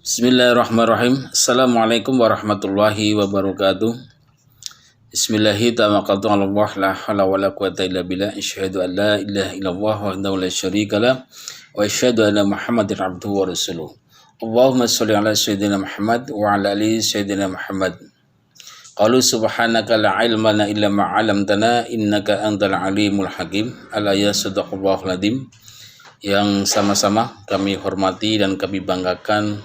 Bismillahirrahmanirrahim. Assalamualaikum warahmatullahi wabarakatuh. Bismillahirrahmanirrahim. La haula wala quwata illa billah. Asyhadu an la ilaha illallah wahdahu la syarikalah wa asyhadu anna Muhammadar abduhu wa rasuluh. Allahumma shalli ala sayyidina Muhammad wa ala ali sayyidina Muhammad. Qalu subhanaka la ilma lana illa ma 'allamtana innaka antal alimul hakim. Al-ayat sadaqallahul adzim. Yang sama-sama kami hormati dan kami banggakan,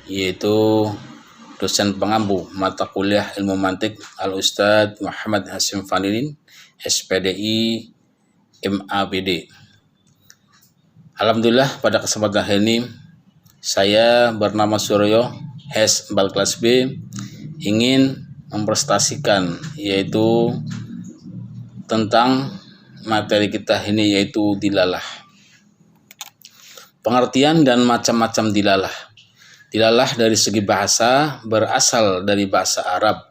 yaitu dosen pengampu mata kuliah ilmu mantik Al-Ustadz Muhammad Hasyim Fanilin, SPDI MAPD. Alhamdulillah, pada kesempatan hari ini saya bernama Suryo S. Bal kelas B ingin mempresentasikan yaitu tentang materi kita ini, yaitu dilalah. Pengertian dan macam-macam dilalah. Dilalah dari segi bahasa berasal dari bahasa Arab,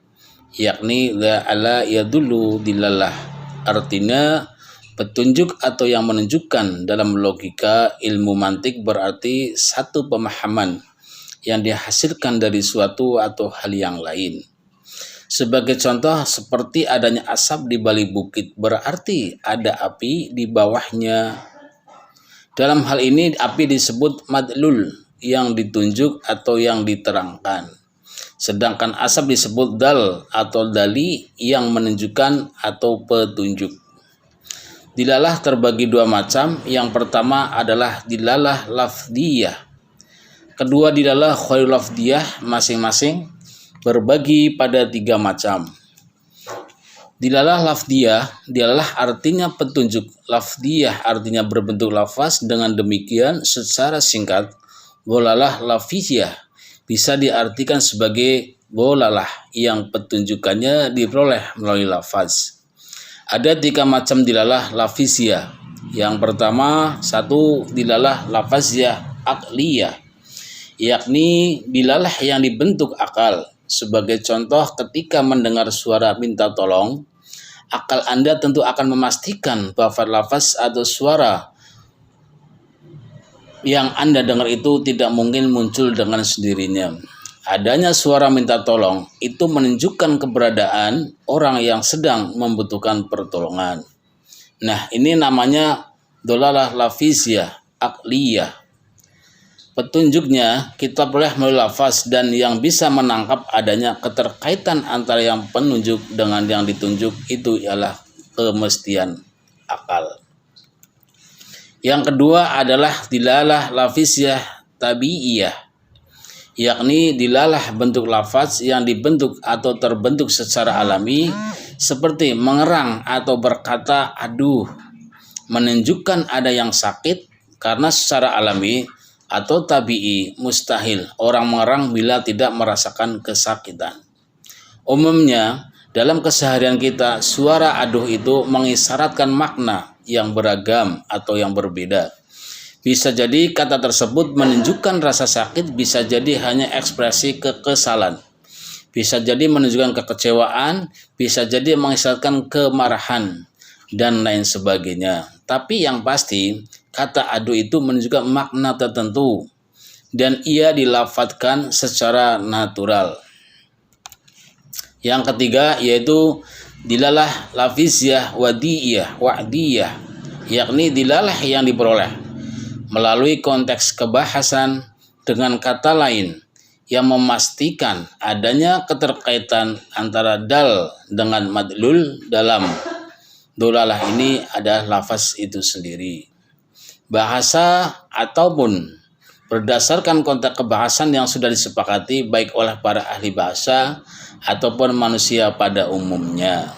yakni la'ala yadullu dilalah. Artinya petunjuk atau yang menunjukkan. Dalam logika ilmu mantik berarti satu pemahaman yang dihasilkan dari suatu atau hal yang lain. Sebagai contoh, seperti adanya asap di balik bukit berarti ada api di bawahnya. Dalam hal ini api disebut madlul, yang ditunjuk atau yang diterangkan. Sedangkan asap disebut dal atau dali, yang menunjukkan atau petunjuk. Dilalah terbagi dua macam. Yang pertama adalah dilalah lafdiyah. Kedua dilalah khairul lafdiyah, masing-masing berbagi pada tiga macam. Dilalah lafdiyah, dilalah artinya petunjuk. Lafdiyah artinya berbentuk lafaz. Dengan demikian secara singkat, dolalah lafiziyah bisa diartikan sebagai dolalah yang petunjukannya diperoleh melalui lafaz. Ada tiga macam dilalah lafiziyah. Yang pertama, satu dilalah lafaziyah akliyah, yakni dilalah yang dibentuk akal. Sebagai contoh, ketika mendengar suara minta tolong, akal Anda tentu akan memastikan bahwa lafaz atau suara yang Anda dengar itu tidak mungkin muncul dengan sendirinya. Adanya suara minta tolong itu menunjukkan keberadaan orang yang sedang membutuhkan pertolongan. Nah, ini namanya dolalah lafiziyah akliyah. Petunjuknya kita boleh melalui lafaz, dan yang bisa menangkap adanya keterkaitan antara yang penunjuk dengan yang ditunjuk itu ialah kemestian akal. Yang kedua adalah dilalah lafiziyah tabi'iyah, yakni dilalah bentuk lafaz yang dibentuk atau terbentuk secara alami, seperti mengerang atau berkata aduh, menunjukkan ada yang sakit karena secara alami atau tabi'i mustahil orang mengerang bila tidak merasakan kesakitan. Umumnya dalam keseharian kita, suara aduh itu mengisyaratkan makna yang beragam atau yang berbeda. Bisa jadi kata tersebut menunjukkan rasa sakit, bisa jadi hanya ekspresi kekesalan, bisa jadi menunjukkan kekecewaan, bisa jadi mengisyaratkan kemarahan, dan lain sebagainya. Tapi yang pasti, kata aduh itu menunjukkan makna tertentu, dan ia dilafadzkan secara natural. Yang ketiga yaitu dilalah lafiziyah wa'diyah, yakni dilalah yang diperoleh melalui konteks kebahasan dengan kata lain yang memastikan adanya keterkaitan antara dal dengan madlul. Dalam dolalah ini adalah lafaz itu sendiri. Bahasa ataupun berdasarkan konteks kebahasan yang sudah disepakati baik oleh para ahli bahasa ataupun manusia pada umumnya.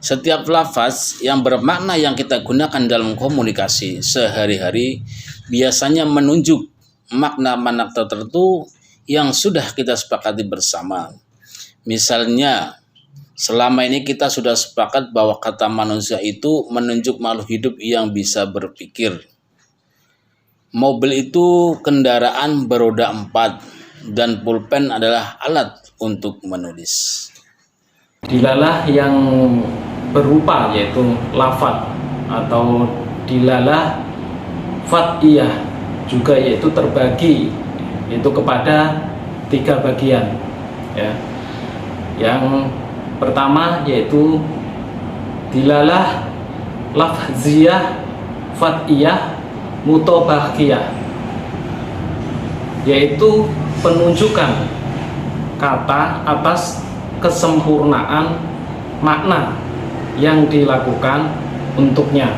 Setiap lafaz yang bermakna yang kita gunakan dalam komunikasi sehari-hari biasanya menunjuk makna-makna tertentu yang sudah kita sepakati bersama. Misalnya, selama ini kita sudah sepakat bahwa kata manusia itu menunjuk makhluk hidup yang bisa berpikir. Mobil itu kendaraan beroda 4, dan pulpen adalah alat untuk menulis. Dilalah yang berupa yaitu lafaz atau dilalah fat'iyah juga, yaitu terbagi itu kepada 3 bagian ya. Yang pertama yaitu dilalah lafziyah fat'iyah mutabakiyah, yaitu penunjukan kata atas kesempurnaan makna yang dilakukan untuknya,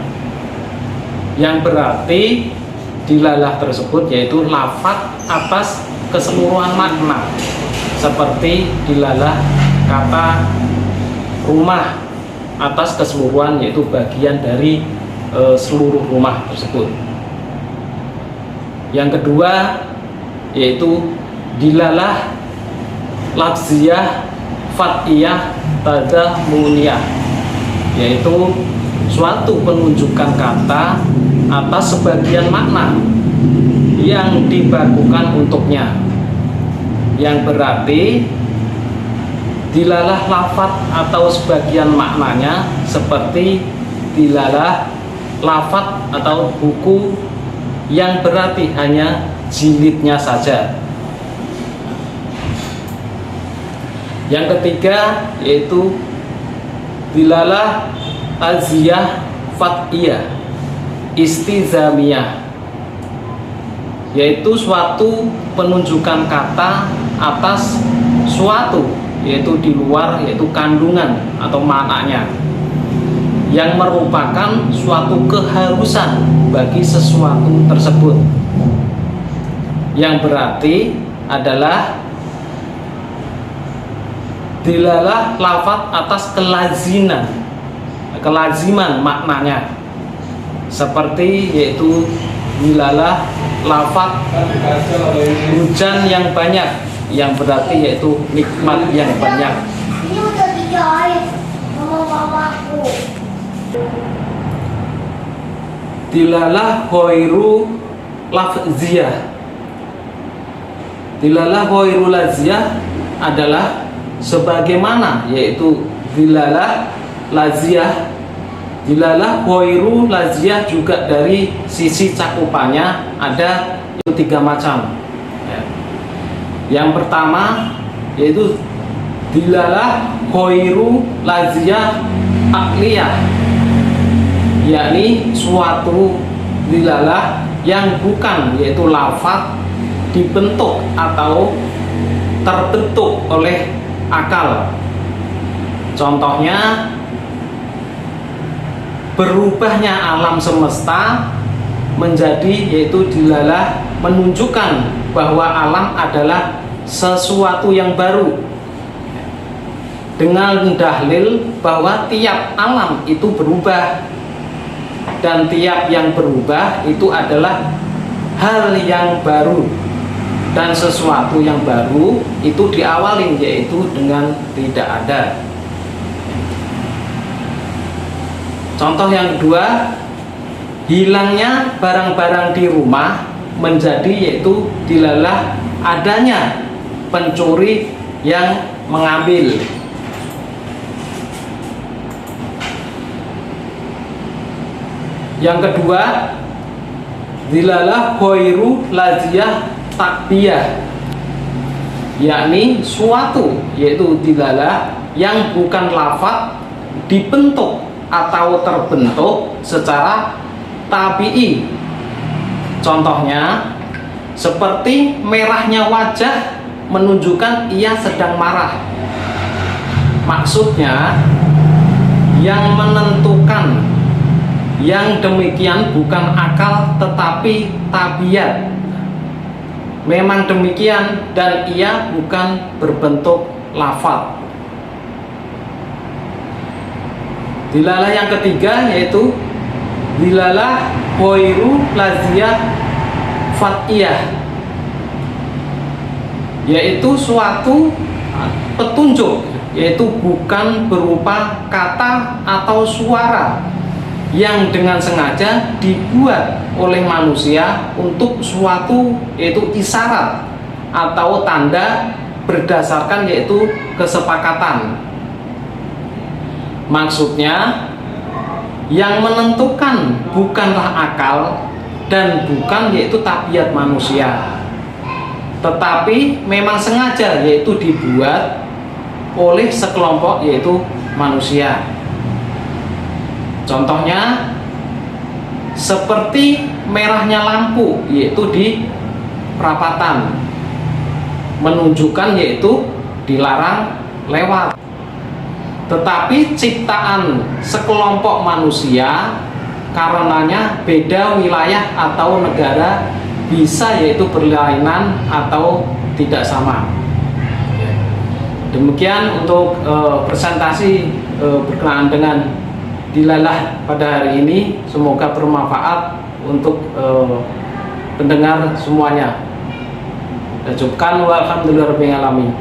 yang berarti dilalah tersebut yaitu lafaz atas keseluruhan makna, seperti dilalah kata rumah atas keseluruhan, yaitu bagian dari seluruh rumah tersebut. Yang kedua yaitu dilalah lafziyah fat'iyah tadamuniyah, yaitu suatu penunjukan kata atas sebagian makna yang dibakukan untuknya, yang berarti dilalah lafaz atau sebagian maknanya seperti dilalah lafaz atau buku, yang berarti hanya jilidnya saja. Yang ketiga yaitu dilalah aziyah fat'iyah istizamiyah, yaitu suatu penunjukan kata atas suatu, yaitu di luar, yaitu kandungan atau maknanya, yang merupakan suatu keharusan bagi sesuatu tersebut, yang berarti adalah dilalah lafaz atas kelaziman maknanya, seperti yaitu dilalah lafaz hujan yang banyak, yang berarti yaitu nikmat yang banyak. Ini udah dijahit sama mamaku. Dilalah ghairu lafziyah. Dilalah ghairu lafziyah adalah sebagaimana, yaitu dilalah laziyah. Dilalah ghairu laziyah juga dari sisi cakupannya ada 3 macam ya. Yang pertama yaitu dilalah ghairu laziyah akliyah, yakni suatu dilalah yang bukan, yaitu lafaz dibentuk atau terbentuk oleh akal. Contohnya berubahnya alam semesta menjadi, yaitu dilalah menunjukkan bahwa alam adalah sesuatu yang baru, dengan dalil bahwa tiap alam itu berubah, dan tiap yang berubah itu adalah hal yang baru, dan sesuatu yang baru itu diawali yaitu dengan tidak ada. Contoh yang kedua, hilangnya barang-barang di rumah menjadi, yaitu dilalah adanya pencuri yang mengambil. Yang kedua, dilalah ghairu laziyah takbiyah, yakni suatu, yaitu dilalah yang bukan lafaz dibentuk atau terbentuk secara tabi'i. Contohnya seperti merahnya wajah menunjukkan ia sedang marah. Maksudnya yang menentukan yang demikian bukan akal tetapi tabiat. Memang demikian dan ia bukan berbentuk lafaz. Dilalah yang ketiga yaitu dilalah ghairu laziyah fat'iyah, yaitu suatu petunjuk, yaitu bukan berupa kata atau suara yang dengan sengaja dibuat oleh manusia untuk suatu, yaitu isyarat atau tanda berdasarkan yaitu kesepakatan. Maksudnya yang menentukan bukanlah akal dan bukan yaitu tabiat manusia, tetapi memang sengaja, yaitu dibuat oleh sekelompok yaitu manusia. Contohnya seperti merahnya lampu, yaitu di perapatan, menunjukkan yaitu dilarang lewat. Tetapi ciptaan sekelompok manusia karenanya beda wilayah atau negara bisa yaitu berlainan atau tidak sama. Demikian untuk presentasi berkenaan dengan dilalah pada hari ini. Semoga bermanfaat untuk pendengar semuanya. Cukupkan, walhamdulillahirabbil alamin.